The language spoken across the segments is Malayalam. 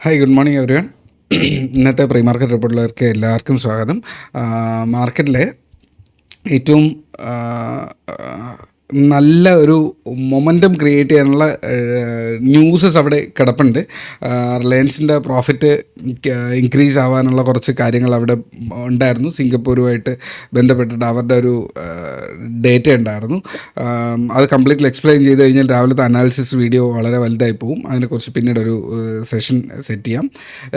Hi, good morning everyone. ഇന്നത്തെ പ്രീ മാർക്കറ്റ് റിപ്പോർട്ടിലേക്ക് എല്ലാവർക്കും സ്വാഗതം. മാർക്കറ്റിലെ ഏറ്റവും നല്ല ഒരു മൊമെൻറ്റം ക്രിയേറ്റ് ചെയ്യാനുള്ള ന്യൂസസ് അവിടെ കിടപ്പുണ്ട്. റിലയൻസിൻ്റെ പ്രോഫിറ്റ് ഇൻക്രീസ് ആവാനുള്ള കുറച്ച് കാര്യങ്ങൾ അവിടെ ഉണ്ടായിരുന്നു. സിംഗപ്പൂരുമായിട്ട് ബന്ധപ്പെട്ടിട്ട് അവരുടെ ഒരു ഡേറ്റ ഉണ്ടായിരുന്നു. അത് കംപ്ലീറ്റ്ലി എക്സ്പ്ലെയിൻ ചെയ്ത് കഴിഞ്ഞാൽ രാവിലത്തെ അനാലിസിസ് വീഡിയോ വളരെ വലുതായി പോകും. അതിനെക്കുറിച്ച് പിന്നീടൊരു സെഷൻ സെറ്റ് ചെയ്യാം.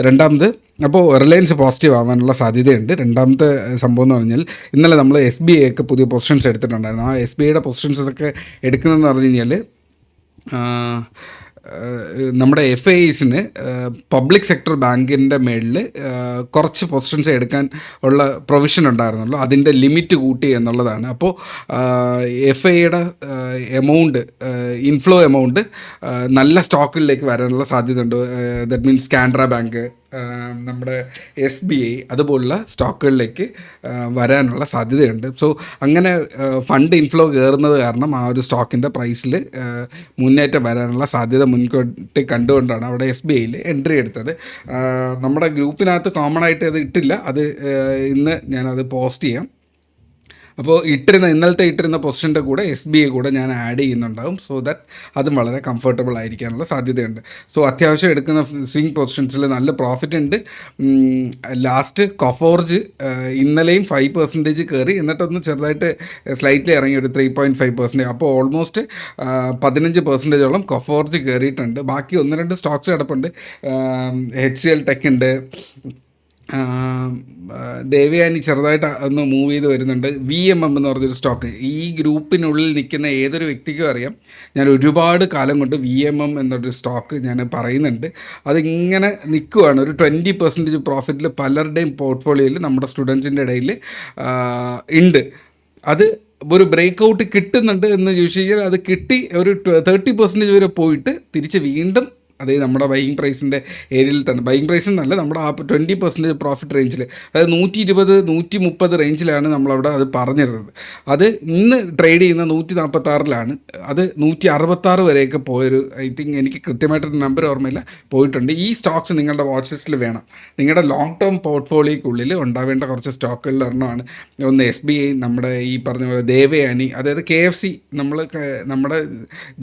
രണ്ടാമത്, അപ്പോൾ റിലയൻസ് പോസിറ്റീവ് ആവാനുള്ള സാധ്യതയുണ്ട്. രണ്ടാമത്തെ സംഭവം എന്ന് പറഞ്ഞാൽ, ഇന്നലെ നമ്മൾ SBI ഒക്കെ പുതിയ പൊസിഷൻസ് എടുത്തിട്ടുണ്ടായിരുന്നു. ആ SBIയുടെ പൊസിഷൻസൊക്കെ എടുക്കുന്നതെന്ന് പറഞ്ഞു കഴിഞ്ഞാൽ നമ്മുടെ FIIസിന് പബ്ലിക് സെക്ടർ ബാങ്കിൻ്റെ മേളിൽ കുറച്ച് പൊസിഷൻസ് എടുക്കാൻ ഉള്ള പ്രൊവിഷൻ ഉണ്ടായിരുന്നുള്ളൂ. അതിൻ്റെ ലിമിറ്റ് കൂട്ടി എന്നുള്ളതാണ്. അപ്പോൾ FIIയുടെ എമൗണ്ട്, ഇൻഫ്ലോ എമൗണ്ട് നല്ല സ്റ്റോക്കുകളിലേക്ക് വരാനുള്ള സാധ്യത ഉണ്ട്. ദാറ്റ് മീൻസ് കാനറ ബാങ്ക്, നമ്മുടെ SBI അതുപോലുള്ള സ്റ്റോക്കുകളിലേക്ക് വരാനുള്ള സാധ്യതയുണ്ട്. സോ അങ്ങനെ ഫണ്ട് ഇൻഫ്ലോ കയറുന്നത് കാരണം ആ ഒരു സ്റ്റോക്കിൻ്റെ പ്രൈസിൽ മുന്നേറ്റം വരാനുള്ള സാധ്യത മുൻകൂട്ടി കണ്ടുകൊണ്ടാണ് അവിടെ SBIയിൽ എൻട്രി എടുത്തത്. നമ്മുടെ ഗ്രൂപ്പിനകത്ത് കോമൺ ആയിട്ട് അത് ഇട്ടില്ല. അത് ഇന്ന് ഞാനത് പോസ്റ്റ് ചെയ്യാം. അപ്പോൾ ഇന്നലത്തെ ഇട്ടിരുന്ന പൊസിഷൻ്റെ കൂടെ SBI കൂടെ ഞാൻ ആഡ് ചെയ്യുന്നുണ്ടാവും. സോ ദാറ്റ് അതും വളരെ കംഫർട്ടബിൾ ആയിരിക്കാനുള്ള സാധ്യതയുണ്ട്. സോ അത്യാവശ്യം എടുക്കുന്ന സ്വിങ് പൊസിഷൻസിൽ നല്ല പ്രോഫിറ്റ് ഉണ്ട്. ലാസ്റ്റ് കൊഫോർജ് ഇന്നലെയും 5% കയറി, എന്നിട്ടൊന്ന് ചെറുതായിട്ട് സ്ലൈറ്റ്ലി ഇറങ്ങി ഒരു 3.5%. അപ്പോൾ ഓൾമോസ്റ്റ് 15%ഓളം കൊഫോർജ് കയറിയിട്ടുണ്ട്. ബാക്കി 1-2 സ്റ്റോക്സ് കിടപ്പുണ്ട്. HCL ടെക് ഉണ്ട്, ദേവയാനി ചെറുതായിട്ട് ഒന്ന് മൂവ് ചെയ്ത് വരുന്നുണ്ട്. VMM എന്ന് പറഞ്ഞൊരു സ്റ്റോക്ക്, ഈ ഗ്രൂപ്പിനുള്ളിൽ നിൽക്കുന്ന ഏതൊരു വ്യക്തിക്കും അറിയാം. ഞാൻ ഒരുപാട് കാലം കൊണ്ട് VMM എന്നൊരു സ്റ്റോക്ക് ഞാൻ പറയുന്നുണ്ട്. അതിങ്ങനെ നിൽക്കുവാണ്. ഒരു 20% പ്രോഫിറ്റിൽ പലരുടെയും പോർട്ട്ഫോളിയോയിൽ നമ്മുടെ സ്റ്റുഡൻസിൻ്റെ ഇടയിൽ ഉണ്ട്. അത് ഒരു ബ്രേക്ക് ഔട്ട് കിട്ടുന്നുണ്ട് എന്ന് ചോദിച്ചു കഴിഞ്ഞാൽ അത് കിട്ടി ഒരു 30% വരെ പോയിട്ട് തിരിച്ച് വീണ്ടും അതേ നമ്മുടെ ബൈയിങ് പ്രൈസിൻ്റെ ഏരിയയിൽ തന്നെ, ബൈയിങ് പ്രൈസിൽ നിന്നല്ല, നമ്മുടെ ആ 20% പ്രോഫിറ്റ് റേഞ്ചിൽ, അതായത് 120-130 റേഞ്ചിലാണ് നമ്മളവിടെ അത് പറഞ്ഞിരുന്നത്. അത് ഇന്ന് ട്രേഡ് ചെയ്യുന്ന 146-ലാണ്. അത് 166 വരെയൊക്കെ പോയൊരു, ഐ തിങ്ക്, എനിക്ക് കൃത്യമായിട്ടൊരു നമ്പർ ഓർമ്മയില്ല, പോയിട്ടുണ്ട്. ഈ സ്റ്റോക്സ് നിങ്ങളുടെ വാച്ച് ലിസ്റ്റിൽ വേണം. നിങ്ങളുടെ ലോങ് ടേം പോർട്ട്ഫോളിയോക്കുള്ളിൽ ഉണ്ടാവേണ്ട കുറച്ച് സ്റ്റോക്കുകളിൽ ഒരെണ്ണമാണ്. ഒന്ന് SBI, നമ്മുടെ ഈ പറഞ്ഞ പോലെ ദേവയാനി, അതായത് KFC. നമ്മുടെ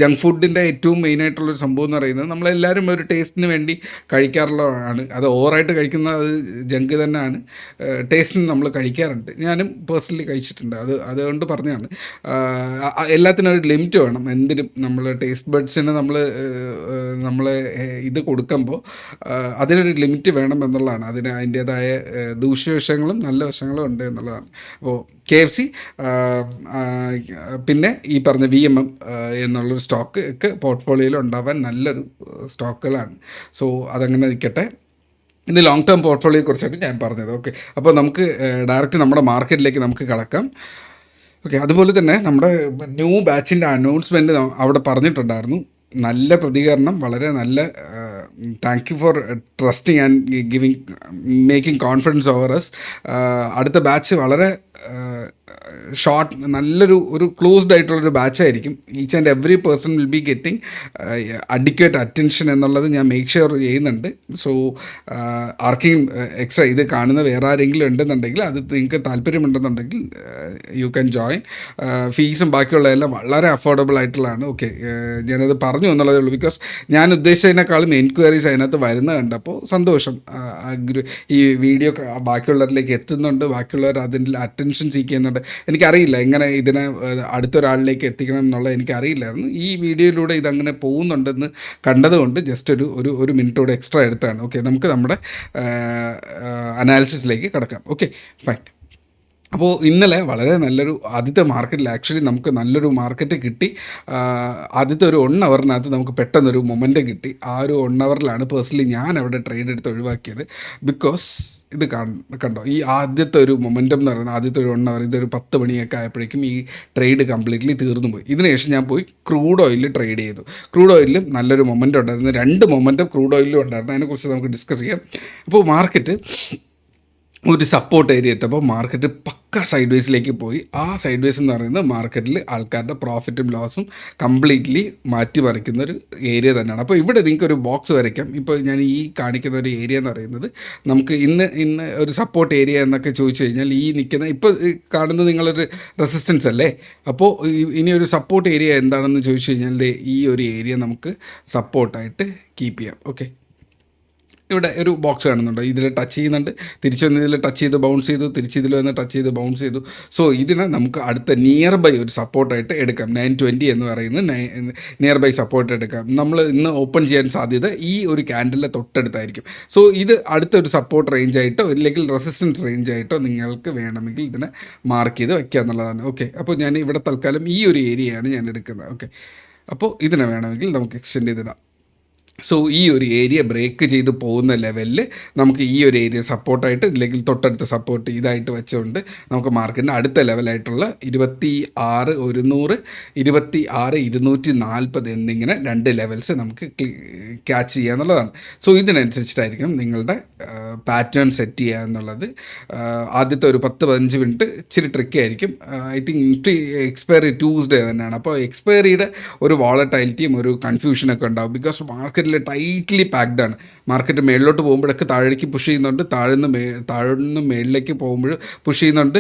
ജങ്ക് ഫുഡിൻ്റെ ഏറ്റവും മെയിനായിട്ടുള്ളൊരു സംഭവം എന്ന് പറയുന്നത്, നമ്മളെല്ലാവരും ഒരു ടേസ്റ്റിന് വേണ്ടി കഴിക്കാറുള്ളതാണ്. അത് ഓവറായിട്ട് കഴിക്കുന്ന അത് ജങ്ക് തന്നെയാണ്. ടേസ്റ്റിന് നമ്മൾ കഴിക്കാറുണ്ട്. ഞാനും പേഴ്സണലി കഴിച്ചിട്ടുണ്ട്. അതുകൊണ്ട് പറഞ്ഞതാണ്. എല്ലാത്തിനും ഒരു ലിമിറ്റ് വേണം. എന്തിനും നമ്മൾ ടേസ്റ്റ് ബഡ്സിന് നമ്മൾ ഇത് കൊടുക്കുമ്പോൾ അതിനൊരു ലിമിറ്റ് വേണം എന്നുള്ളതാണ്. അതിൻ്റേതായ ദൂഷ്യവശങ്ങളും നല്ല വശങ്ങളും ഉണ്ട് എന്നുള്ളതാണ്. അപ്പോൾ KFC, പിന്നെ ഈ പറഞ്ഞ VMM എന്നുള്ളൊരു സ്റ്റോക്ക് ഒക്കെ പോർട്ട്ഫോളിയോയിൽ ഉണ്ടാവാൻ നല്ലൊരു സ്റ്റോക്കുകളാണ്. സോ അതങ്ങനെ നിൽക്കട്ടെ. ഇത് ലോങ് ടേം പോർട്ട്ഫോളിയോയെ കുറിച്ചാണ് ഞാൻ പറഞ്ഞത്. ഓക്കെ, അപ്പോൾ നമുക്ക് ഡയറക്റ്റ് നമ്മുടെ മാർക്കറ്റിലേക്ക് നമുക്ക് കടക്കാം. ഓക്കെ, അതുപോലെ തന്നെ നമ്മുടെ ന്യൂ ബാച്ചിൻ്റെ അനൗൺസ്മെൻറ്റ് അവിടെ പറഞ്ഞിട്ടുണ്ടായിരുന്നു. നല്ല പ്രതികരണം, വളരെ നല്ല. Thank you for trusting and making confidence over us. അടുത്ത ബാച്ച് വളരെ നല്ലൊരു ക്ലോസ്ഡ് ആയിട്ടുള്ളൊരു ബാച്ചായിരിക്കും. Each and every person will be getting adequate attention എന്നുള്ളത് ഞാൻ മേക്ക് ഷുവർ ചെയ്യുന്നുണ്ട്. സോ ആർക്കെങ്കിലും എക്സ്ട്രാ ഇത് കാണുന്ന വേറെ ആരെങ്കിലും ഉണ്ടെന്നുണ്ടെങ്കിൽ, അത് നിങ്ങൾക്ക് താല്പര്യമുണ്ടെന്നുണ്ടെങ്കിൽ യു ക്യാൻ ജോയിൻ. ഫീസും ബാക്കിയുള്ളതെല്ലാം വളരെ അഫോർഡബിൾ ആയിട്ടുള്ളതാണ്. ഓക്കെ, ഞാനത് പറഞ്ഞു എന്നുള്ളതേ ഉള്ളൂ. ബിക്കോസ് ഞാൻ ഉദ്ദേശിച്ചതിനേക്കാളും എൻക്വയറീസ് അതിനകത്ത് വരുന്നത് കണ്ടപ്പോൾ സന്തോഷം. ഈ വീഡിയോ ബാക്കിയുള്ളവരിലേക്ക് എത്തുന്നുണ്ട്, ബാക്കിയുള്ളവർ അതിൻ്റെ അറ്റൻഷൻ സീക്ക് ചെയ്യുന്നുണ്ട്. എനിക്കറിയില്ല എങ്ങനെ ഇതിനെ അടുത്തൊരാളിലേക്ക് എത്തിക്കണം എന്നുള്ളത് എനിക്കറിയില്ലായിരുന്നു. ഈ വീഡിയോയിലൂടെ ഇതങ്ങനെ പോകുന്നുണ്ടെന്ന് കണ്ടതുകൊണ്ട് ജസ്റ്റ് ഒരു മിനിറ്റോടെ എക്സ്ട്രാ എടുത്താണ്. ഓക്കെ, നമുക്ക് നമ്മുടെ അനാലിസിസിലേക്ക് കിടക്കാം. Okay, fine. അപ്പോൾ ഇന്നലെ വളരെ നല്ലൊരു ആദ്യത്തെ മാർക്കറ്റിൽ ആക്ച്വലി നമുക്ക് നല്ലൊരു മാർക്കറ്റ് കിട്ടി. ആദ്യത്തെ ഒരു 1 അവറിനകത്ത് നമുക്ക് പെട്ടെന്നൊരു മൊമെൻ്റ് കിട്ടി. ആ ഒരു 1 അവറിലാണ് പേഴ്സണലി ഞാൻ അവിടെ ട്രേഡ് എടുത്ത് ഒഴിവാക്കിയത്. ബിക്കോസ് ഇത് കണ്ടോ, ഈ ആദ്യത്തെ ഒരു മൊമെൻറ്റം എന്ന് പറയുന്നത്, ആദ്യത്തെ ഒരു 1 അവർ, ഇതൊരു 10 മണിയൊക്കെ ആയപ്പോഴേക്കും ഈ ട്രേഡ് കംപ്ലീറ്റ്ലി തീർന്നു പോയി. ഇതിനുശേഷം ഞാൻ പോയി ക്രൂഡ് ഓയിലിൽ ട്രേഡ് ചെയ്തു. ക്രൂഡ് ഓയിലിലും നല്ലൊരു മൊമെൻറ്റം ഉണ്ടായിരുന്നു. 2 മൊമെൻറ്റം ക്രൂഡ് ഓയിലും ഉണ്ടായിരുന്നു. അതിനെക്കുറിച്ച് നമുക്ക് ഡിസ്കസ് ചെയ്യാം. അപ്പോൾ മാർക്കറ്റ് ഒരു സപ്പോർട്ട് ഏരിയ എത്തപ്പോൾ മാർക്കറ്റ് പക്ക സൈഡ് വേസിലേക്ക് പോയി. ആ സൈഡ് വേസ് എന്ന് പറയുന്നത് മാർക്കറ്റിൽ ആൾക്കാരുടെ പ്രോഫിറ്റും ലോസും കംപ്ലീറ്റ്ലി മാറ്റിമറിക്കുന്ന ഒരു ഏരിയ തന്നെയാണ്. അപ്പോൾ ഇവിടെ നിങ്ങൾക്കൊരു ബോക്സ് വരയ്ക്കാം. ഇപ്പോൾ ഞാൻ ഈ കാണിക്കുന്ന ഒരു ഏരിയ എന്ന് പറയുന്നത് നമുക്ക് ഇന്ന് ഒരു സപ്പോർട്ട് ഏരിയ എന്നൊക്കെ ചോദിച്ചു കഴിഞ്ഞാൽ ഈ നിൽക്കുന്ന ഇപ്പോൾ കാണുന്നത് നിങ്ങളൊരു റെസിസ്റ്റൻസ് അല്ലേ. അപ്പോൾ ഇനി ഒരു സപ്പോർട്ട് ഏരിയ എന്താണെന്ന് ചോദിച്ചു കഴിഞ്ഞാൽ ഈ ഒരു ഏരിയ നമുക്ക് സപ്പോർട്ടായിട്ട് കീപ്പ് ചെയ്യാം. ഓക്കെ, ഇവിടെ ഒരു ബോക്സ് കാണുന്നുണ്ട്, ഇതിൽ ടച്ച് ചെയ്യുന്നുണ്ട്, തിരിച്ചൊന്ന് ഇതിൽ ടച്ച് ചെയ്ത് ബൗൺസ് ചെയ്തു, തിരിച്ച് ഇതിൽ വന്ന് ടച്ച് ചെയ്ത് ബൗൺസ് ചെയ്തു. സോ ഇതിനെ നമുക്ക് അടുത്ത നിയർ ബൈ ഒരു സപ്പോർട്ടായിട്ട് എടുക്കാം. 920 എന്ന് പറയുന്നത് നിയർ ബൈ സപ്പോർട്ട് എടുക്കാം. നമ്മൾ ഇന്ന് ഓപ്പൺ ചെയ്യാൻ സാധ്യത ഈ ഒരു ക്യാൻഡലിലെ തൊട്ടടുത്തായിരിക്കും. സോ ഇത് അടുത്തൊരു സപ്പോർട്ട് റേഞ്ചായിട്ടോ അല്ലെങ്കിൽ റെസിസ്റ്റൻസ് റേഞ്ചായിട്ടോ നിങ്ങൾക്ക് വേണമെങ്കിൽ ഇതിനെ മാർക്ക് ചെയ്ത് വയ്ക്കുക എന്നുള്ളതാണ്. ഓക്കെ, അപ്പോൾ ഞാൻ ഇവിടെ തൽക്കാലം ഈ ഒരു ഏരിയയാണ് ഞാൻ എടുക്കുന്നത്. ഓക്കെ, അപ്പോൾ ഇതിനെ വേണമെങ്കിൽ നമുക്ക് എക്സ്റ്റെൻഡ് ചെയ്തിടാം. സോ ഈ ഒരു ഏരിയ ബ്രേക്ക് ചെയ്ത് പോകുന്ന ലെവലിൽ നമുക്ക് ഈ ഒരു ഏരിയ സപ്പോർട്ടായിട്ട് ഇല്ലെങ്കിൽ തൊട്ടടുത്ത സപ്പോർട്ട് ഇതായിട്ട് വെച്ചുകൊണ്ട് നമുക്ക് മാർക്കറ്റിൻ്റെ അടുത്ത ലെവലായിട്ടുള്ള 26,100, 26,240 എന്നിങ്ങനെ 2 ലെവൽസ് നമുക്ക് ക്യാച്ച് ചെയ്യുക എന്നുള്ളതാണ്. സോ ഇതിനനുസരിച്ചിട്ടായിരിക്കും നിങ്ങളുടെ പാറ്റേൺ സെറ്റ് ചെയ്യുക എന്നുള്ളത്. ആദ്യത്തെ ഒരു 10-15 മിനിറ്റ് ഇച്ചിരി ട്രിക്കി ആയിരിക്കും. ഐ തിങ്ക് എക്സ്പയറി ട്യൂസ്ഡേ തന്നെയാണ്. അപ്പോൾ എക്സ്പയറിയുടെ ഒരു വോളറ്റൈലിറ്റിയും ഒരു കൺഫ്യൂഷനൊക്കെ ഉണ്ടാകും. ബിക്കോസ് മാർക്കറ്റിൽ ടൈറ്റ്ലി പാക്ഡ് ആണ്. മാർക്കറ്റ് മേളിലോട്ട് പോകുമ്പോഴൊക്കെ താഴേക്ക് പുഷ് ചെയ്യുന്നുണ്ട്, താഴെ മേളിലേക്ക് പോകുമ്പോഴും പുഷ് ചെയ്യുന്നുണ്ട്,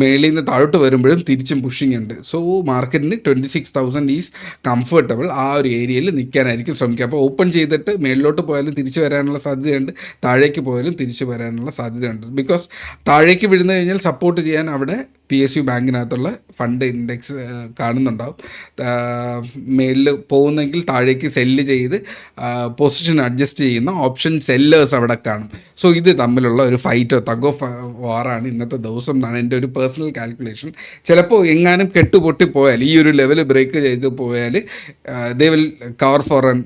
മേളിൽ നിന്ന് താഴോട്ട് വരുമ്പോഴും തിരിച്ചും പുഷിങ് ഉണ്ട്. സോ മാർക്കറ്റിന് 26,000 ഈസ് കംഫർട്ടബിൾ. ആ ഒരു ഏരിയയിൽ നിൽക്കാനായിരിക്കും ശ്രമിക്കുക. അപ്പോൾ ഓപ്പൺ ചെയ്തിട്ട് മേളിലോട്ട് പോയാലും തിരിച്ച് വരാനുള്ള സാധ്യതയുണ്ട്, താഴേക്ക് പോയാലും തിരിച്ച് വരാനുള്ള സാധ്യതയുണ്ട്. ബിക്കോസ് താഴേക്ക് വീഴുന്നു കഴിഞ്ഞാൽ സപ്പോർട്ട് ചെയ്യാൻ അവിടെ PSU ബാങ്കിനകത്തുള്ള ഫണ്ട് ഇൻഡെക്സ് കാണുന്നുണ്ടാവും. മേളിൽ പോകുന്നെങ്കിൽ താഴേക്ക് സെല്ല് ചെയ്ത് പൊസിഷൻ അഡ്ജസ്റ്റ് ചെയ്യുന്ന ഓപ്ഷൻ സെല്ലേഴ്സ് അവിടെ കാണും. സോ ഇത് തമ്മിലുള്ള ഒരു ഫൈറ്റ്, തഗ് ഓഫ് വാറാണ് ഇന്നത്തെ ദിവസം എന്നാണ് എൻ്റെ ഒരു പേഴ്സണൽ കാൽക്കുലേഷൻ. ചിലപ്പോൾ എങ്ങാനും കെട്ടുപൊട്ടി പോയാൽ, ഈ ഒരു ലെവൽ ബ്രേക്ക് ചെയ്ത് പോയാൽ they will cover for an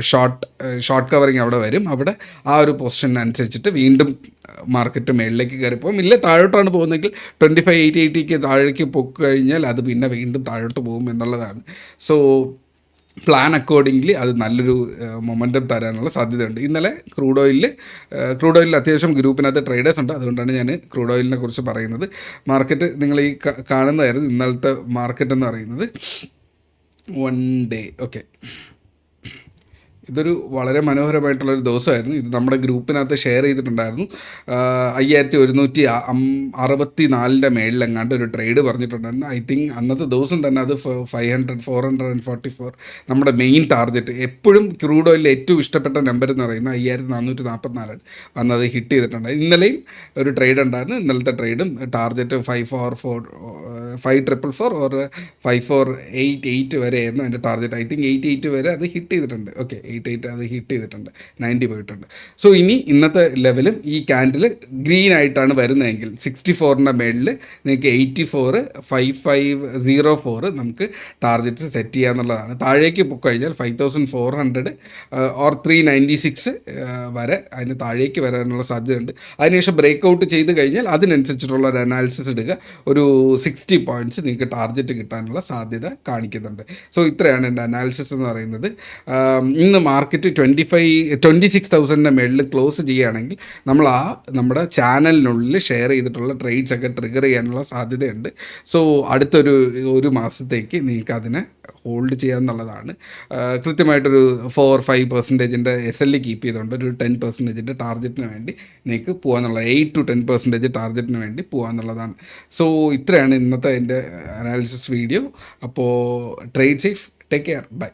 short covering അവിടെ വരും. അവിടെ ആ ഒരു പൊസിഷനനുസരിച്ചിട്ട് വീണ്ടും മാർക്കറ്റ് മേളിലേക്ക് കയറിപ്പോകും. ഇല്ല താഴോട്ടാണ് പോകുന്നതെങ്കിൽ 25,880 താഴേക്ക് പോയി കഴിഞ്ഞാൽ അത് പിന്നെ വീണ്ടും താഴോട്ട് പോകും എന്നുള്ളതാണ്. സോ പ്ലാൻ അക്കോർഡിംഗ്ലി അത് നല്ലൊരു മൊമെൻറ്റം തരാനുള്ള സാധ്യതയുണ്ട്. ഇന്നലെ ക്രൂഡ് ഓയിലിൽ അത്യാവശ്യം ഗ്രൂപ്പിനകത്ത് ട്രേഡേഴ്സ് ഉണ്ട്, അതുകൊണ്ടാണ് ഞാൻ ക്രൂഡ് ഓയിലിനെ കുറിച്ച് പറയുന്നത്. മാർക്കറ്റ് നിങ്ങൾ ഈ കാണുന്നതായിരുന്നു ഇന്നലത്തെ മാർക്കറ്റ് എന്ന് പറയുന്നത്. 1 ഡേ. ഓക്കെ, ഇതൊരു വളരെ മനോഹരമായിട്ടുള്ളൊരു ദിവസമായിരുന്നു. ഇത് നമ്മുടെ ഗ്രൂപ്പിനകത്ത് ഷെയർ ചെയ്തിട്ടുണ്ടായിരുന്നു. 5,164 മേളിലെങ്ങാണ്ട് ഒരു ട്രേഡ് പറഞ്ഞിട്ടുണ്ടായിരുന്നു. ഐ തിങ്ക് അന്നത്തെ ദിവസം തന്നെ അത് 444 നമ്മുടെ മെയിൻ ടാർഗറ്റ്. എപ്പോഴും ക്രൂഡ് ഓയിലിൽ ഏറ്റവും ഇഷ്ടപ്പെട്ട നമ്പർ എന്ന് പറയുന്നത് 5,444 വന്നത് ഹിറ്റ് ചെയ്തിട്ടുണ്ട്. ഇന്നലെയും ഒരു ട്രേഡ് ഉണ്ടായിരുന്നു. ഇന്നലത്തെ ട്രേഡും ടാർഗറ്റ് 5,444 ഓർ 5,488 വരെയായിരുന്നു അതിൻ്റെ ടാർഗറ്റ്. ഐ തിങ്ക് 88 വരെ അത് ഹിറ്റ് ചെയ്തിട്ടുണ്ട്. ഓക്കെ, 88 അത് ഹിറ്റ് ചെയ്തിട്ടുണ്ട്, 90 പോയിട്ടുണ്ട്. സോ ഇനി ഇന്നത്തെ ലെവലും ഈ ക്യാൻഡിൽ ഗ്രീൻ ആയിട്ടാണ് വരുന്നതെങ്കിൽ 64ൻ്റെ മേളിൽ നിങ്ങൾക്ക് 84,5504 നമുക്ക് ടാർഗറ്റ്സ് സെറ്റ് ചെയ്യുക എന്നുള്ളതാണ്. താഴേക്ക് പോയി കഴിഞ്ഞാൽ 5,400 ഓർ 396 വരെ അതിന് താഴേക്ക് വരാനുള്ള സാധ്യതയുണ്ട്. അതിനുശേഷം ബ്രേക്ക് ഔട്ട് ചെയ്ത് കഴിഞ്ഞാൽ അതിനനുസരിച്ചിട്ടുള്ള ഒരു അനാലിസിസ് ഇടുക. ഒരു 60 പോയിൻറ്റ്സ് നിങ്ങൾക്ക് ടാർഗറ്റ് കിട്ടാനുള്ള സാധ്യത കാണിക്കുന്നുണ്ട്. സോ ഇത്രയാണ് എൻ്റെ അനാലിസിസ് എന്ന് പറയുന്നത്. ഇന്ന് മാർക്കറ്റ് 26,000ൻ്റെ മേളിൽ ക്ലോസ് ചെയ്യുകയാണെങ്കിൽ നമ്മൾ നമ്മുടെ ചാനലിനുള്ളിൽ ഷെയർ ചെയ്തിട്ടുള്ള ട്രേഡ്സ് ഒക്കെ ട്രിഗർ ചെയ്യാനുള്ള സാധ്യതയുണ്ട്. സോ അടുത്തൊരു 1 മാസത്തേക്ക് നിങ്ങൾക്ക് അതിനെ ഹോൾഡ് ചെയ്യാമെന്നുള്ളതാണ്. കൃത്യമായിട്ടൊരു 4-5% SL കീപ്പ് ചെയ്തുകൊണ്ട് ഒരു 10% ടാർഗറ്റിന് വേണ്ടി നിങ്ങൾക്ക് പോകാമെന്നുള്ള 8 to 10% ടാർഗറ്റിന് വേണ്ടി പോകാമെന്നുള്ളതാണ്. സോ ഇത്രയാണ് ഇന്നത്തെ എൻ്റെ അനാലിസിസ് വീഡിയോ. അപ്പോൾ trade safe, take care, by.